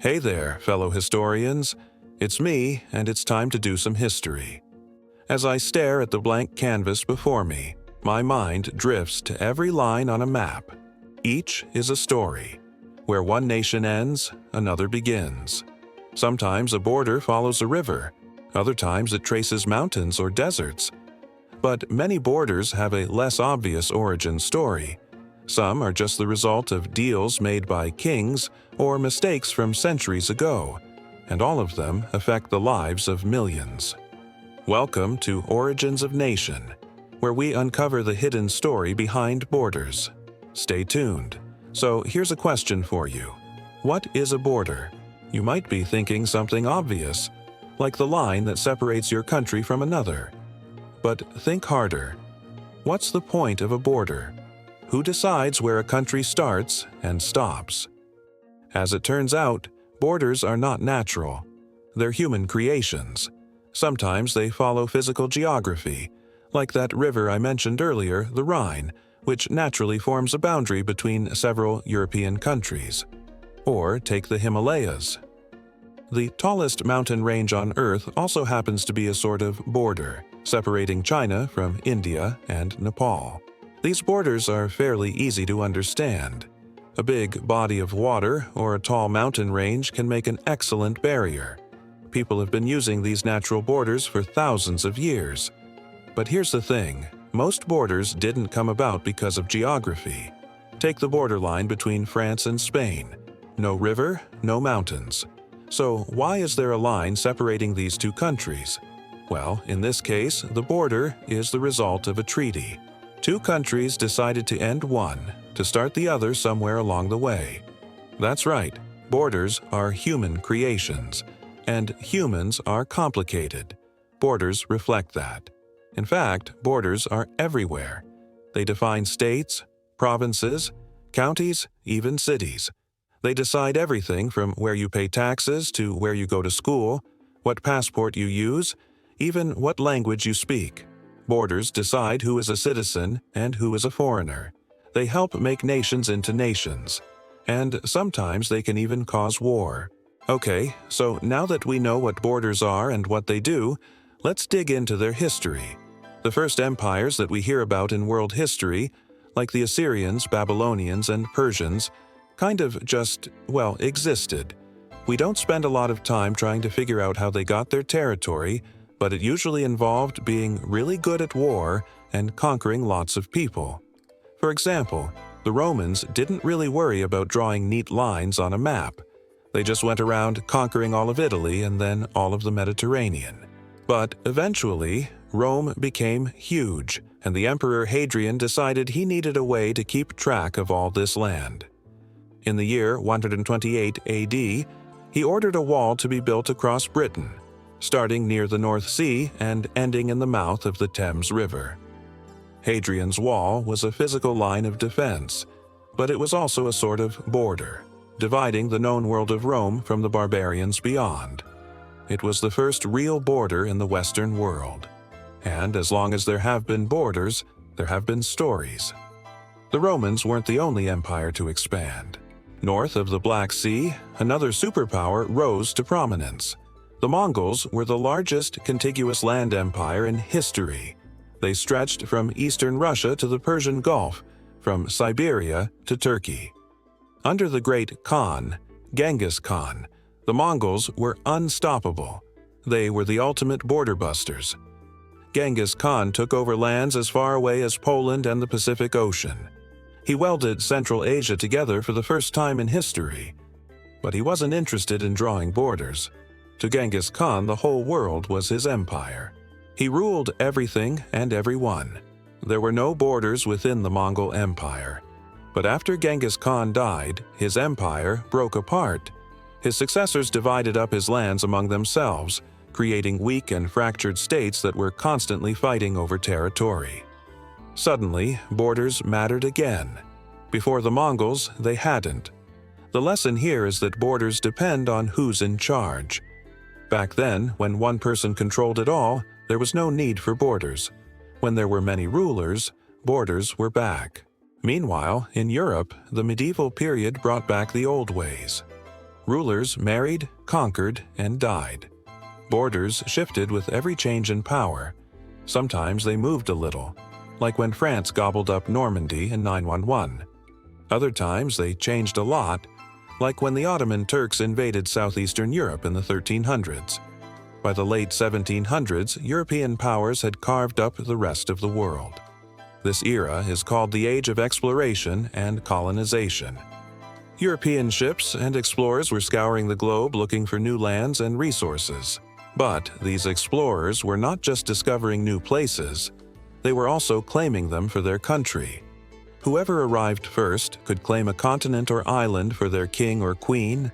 Hey there, fellow historians. It's me, and it's time to do some history. As I stare at the blank canvas before me, my mind drifts to every line on a map. Each is a story. Where one nation ends, another begins. Sometimes a border follows a river. Other times it traces mountains or deserts. But many borders have a less obvious origin story. Some are just the result of deals made by kings or mistakes from centuries ago, and all of them affect the lives of millions. Welcome to Origins of Nation, where we uncover the hidden story behind borders. Stay tuned. So here's a question for you. What is a border? You might be thinking something obvious, like the line that separates your country from another. But think harder. What's the point of a border? Who decides where a country starts and stops? As it turns out, borders are not natural. They're human creations. Sometimes they follow physical geography, like that river I mentioned earlier, the Rhine, which naturally forms a boundary between several European countries. Or take the Himalayas. The tallest mountain range on Earth also happens to be a sort of border, separating China from India and Nepal. These borders are fairly easy to understand. A big body of water or a tall mountain range can make an excellent barrier. People have been using these natural borders for thousands of years. But here's the thing, most borders didn't come about because of geography. Take the borderline between France and Spain. No river, no mountains. So why is there a line separating these two countries? Well, in this case, the border is the result of a treaty. Two countries decided to end one to start the other somewhere along the way. That's right, borders are human creations, and humans are complicated. Borders reflect that. In fact, borders are everywhere. They define states, provinces, counties, even cities. They decide everything from where you pay taxes to where you go to school, what passport you use, even what language you speak. Borders decide who is a citizen and who is a foreigner. They help make nations into nations. And sometimes they can even cause war. Okay, so now that we know what borders are and what they do, let's dig into their history. The first empires that we hear about in world history, like the Assyrians, Babylonians, and Persians, kind of just, well, existed. We don't spend a lot of time trying to figure out how they got their territory, but it usually involved being really good at war and conquering lots of people. For example, the Romans didn't really worry about drawing neat lines on a map. They just went around conquering all of Italy and then all of the Mediterranean. But eventually, Rome became huge, and the Emperor Hadrian decided he needed a way to keep track of all this land. In the year 128 AD, he ordered a wall to be built across Britain, starting near the North Sea and ending in the mouth of the Thames River. Hadrian's Wall was a physical line of defense, but it was also a sort of border, dividing the known world of Rome from the barbarians beyond. It was the first real border in the Western world. And as long as there have been borders, there have been stories. The Romans weren't the only empire to expand. North of the Black Sea, another superpower rose to prominence. The Mongols were the largest contiguous land empire in history. They stretched from eastern Russia to the Persian Gulf, from Siberia to Turkey. Under the great Khan, Genghis Khan, the Mongols were unstoppable. They were the ultimate border busters. Genghis Khan took over lands as far away as Poland and the Pacific Ocean. He welded Central Asia together for the first time in history. But he wasn't interested in drawing borders. To Genghis Khan, the whole world was his empire. He ruled everything and everyone. There were no borders within the Mongol Empire. But after Genghis Khan died, his empire broke apart. His successors divided up his lands among themselves, creating weak and fractured states that were constantly fighting over territory. Suddenly, borders mattered again. Before the Mongols, they hadn't. The lesson here is that borders depend on who's in charge. Back then, when one person controlled it all, there was no need for borders. When there were many rulers, borders were back. Meanwhile, in Europe, the medieval period brought back the old ways. Rulers married, conquered, and died. Borders shifted with every change in power. Sometimes they moved a little, like when France gobbled up Normandy in 911. Other times they changed a lot, like when the Ottoman Turks invaded southeastern Europe in the 1300s. By the late 1700s, European powers had carved up the rest of the world. This era is called the Age of Exploration and Colonization. European ships and explorers were scouring the globe looking for new lands and resources. But these explorers were not just discovering new places, they were also claiming them for their country. Whoever arrived first could claim a continent or island for their king or queen,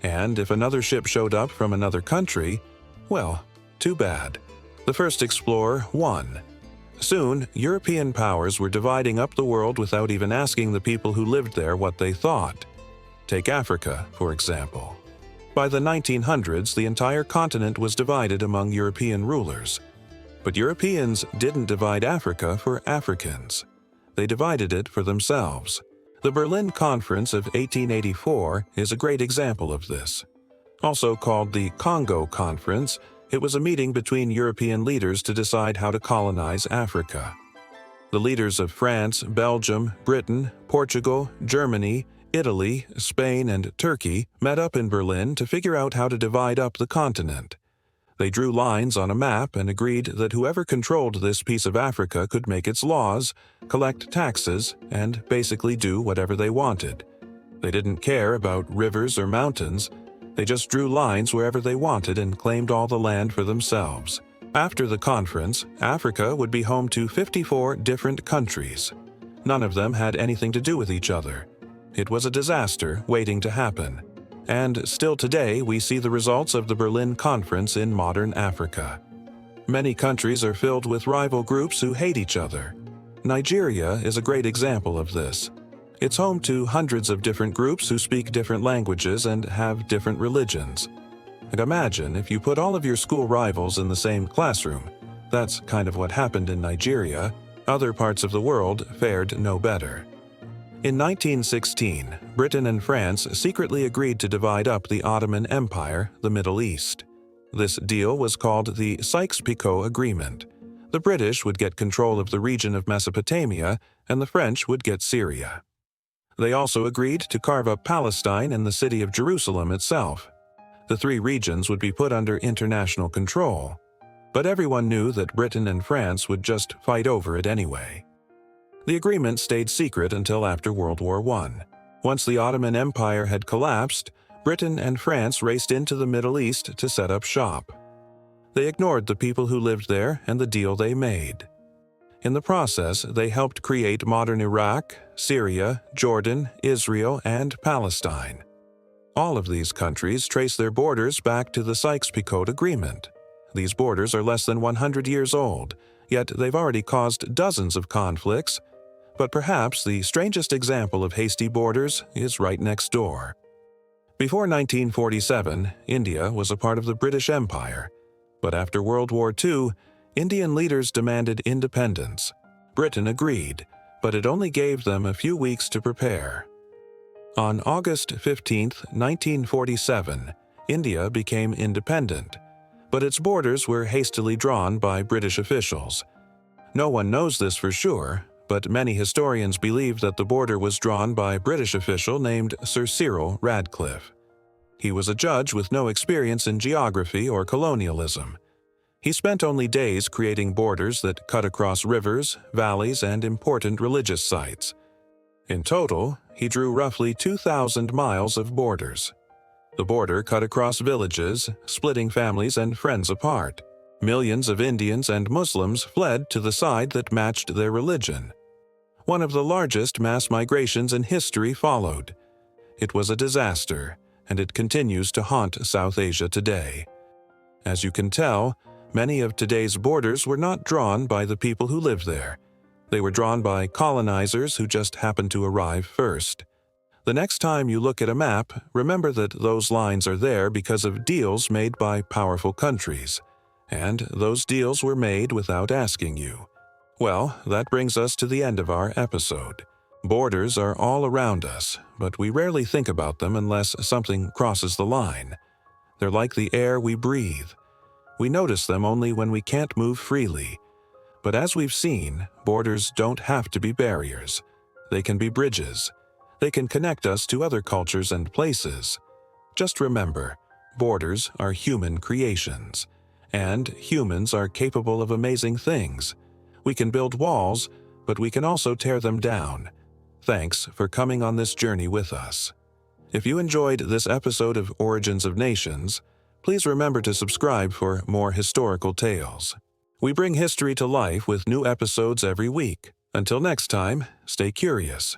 and if another ship showed up from another country, well, too bad. The first explorer won. Soon, European powers were dividing up the world without even asking the people who lived there what they thought. Take Africa, for example. By the 1900s, the entire continent was divided among European rulers. But Europeans didn't divide Africa for Africans. They divided it for themselves. The Berlin Conference of 1884 is a great example of this. Also called the Congo Conference, it was a meeting between European leaders to decide how to colonize Africa. The leaders of France, Belgium, Britain, Portugal, Germany, Italy, Spain, and Turkey met up in Berlin to figure out how to divide up the continent. They drew lines on a map and agreed that whoever controlled this piece of Africa could make its laws, collect taxes, and basically do whatever they wanted. They didn't care about rivers or mountains. They just drew lines wherever they wanted and claimed all the land for themselves. After the conference, Africa would be home to 54 different countries. None of them had anything to do with each other. It was a disaster waiting to happen. And still today, we see the results of the Berlin Conference in modern Africa. Many countries are filled with rival groups who hate each other. Nigeria is a great example of this. It's home to hundreds of different groups who speak different languages and have different religions. And imagine if you put all of your school rivals in the same classroom. That's kind of what happened in Nigeria. Other parts of the world fared no better. In 1916, Britain and France secretly agreed to divide up the Ottoman Empire, the Middle East. This deal was called the Sykes-Picot Agreement. The British would get control of the region of Mesopotamia, and the French would get Syria. They also agreed to carve up Palestine and the city of Jerusalem itself. The three regions would be put under international control. But everyone knew that Britain and France would just fight over it anyway. The agreement stayed secret until after World War I. Once the Ottoman Empire had collapsed, Britain and France raced into the Middle East to set up shop. They ignored the people who lived there and the deal they made. In the process, they helped create modern Iraq, Syria, Jordan, Israel, and Palestine. All of these countries trace their borders back to the Sykes-Picot Agreement. These borders are less than 100 years old, yet they've already caused dozens of conflicts. But perhaps the strangest example of hasty borders is right next door. Before 1947, India was a part of the British Empire. But after World War II, Indian leaders demanded independence. Britain agreed, but it only gave them a few weeks to prepare. On August 15, 1947, India became independent, but its borders were hastily drawn by British officials. No one knows this for sure, but many historians believe that the border was drawn by a British official named Sir Cyril Radcliffe. He was a judge with no experience in geography or colonialism. He spent only days creating borders that cut across rivers, valleys, and important religious sites. In total, he drew roughly 2,000 miles of borders. The border cut across villages, splitting families and friends apart. Millions of Indians and Muslims fled to the side that matched their religion. One of the largest mass migrations in history followed. It was a disaster, and it continues to haunt South Asia today. As you can tell, many of today's borders were not drawn by the people who live there. They were drawn by colonizers who just happened to arrive first. The next time you look at a map, remember that those lines are there because of deals made by powerful countries. And those deals were made without asking you. Well, that brings us to the end of our episode. Borders are all around us, but we rarely think about them unless something crosses the line. They're like the air we breathe. We notice them only when we can't move freely. But as we've seen, borders don't have to be barriers. They can be bridges. They can connect us to other cultures and places. Just remember, borders are human creations, and humans are capable of amazing things. We can build walls, but we can also tear them down. Thanks for coming on this journey with us. If you enjoyed this episode of Origins of Nations, please remember to subscribe for more historical tales. We bring history to life with new episodes every week. Until next time, stay curious.